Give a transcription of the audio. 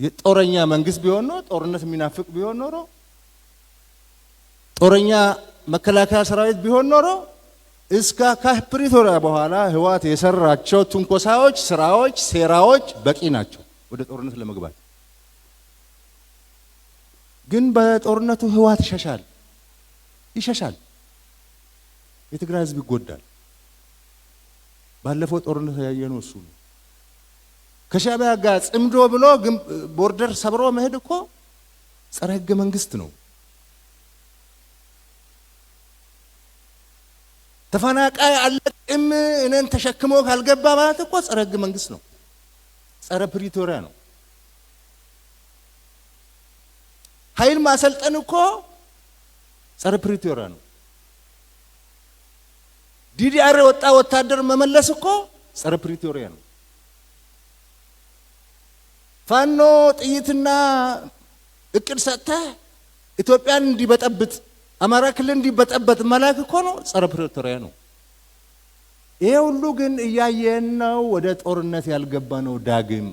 የጦረኛ መንግስት ቢሆን ነው ጦርነት የሚናፍቅ ቢሆን ኖሮ ጦረኛ መከላከያ ሰራዊት ቢሆን ኖሮ እስከ ከፕሪቶሪያ በኋላ ህወሓት የሰራቸው ትንኮሳዎች፣ ስራዎች፣ ሴራዎች በቂ ናቸው ወደ ጦርነት ለመግባት። ግን በጦርነቱ ህወሓት ይሸሻል። የትግራይ ህዝብ ይጎዳል። ባለፈው ጦርነት ያየነው እሱ ነው። ከሻዕቢያ ጋር ጽምዶ ብሎ ግን ቦርደር ሰብሮ መሄድ እኮ ጸረ ህገ መንግስት ነው። ተፈናቃይ አለቅም እነን ተሸክሞ ካልገባ ማለት እኮ ጸረ ህገ መንግስት ነው። ጸረ ፕሪቶሪያ ነው። ኃይል ማሰልጠን እኮ ጸረ ፕሪቶሪያ ነው። ዲዲአር ወጣ ወታደር መመለስ እኮ ጸረ ፕሪቶሪያ ነው። ፋኖ ጥይትና እቅድ ሰጥተህ ኢትዮጵያን እንዲበጠብጥ አማራ ክልል እንዲበጠበጥ መላክ እኮ ነው ጸረ ፕሪቶሪያ ነው። ይሄ ሁሉ ግን እያየን ነው ወደ ጦርነት ያልገባ ነው ዳግም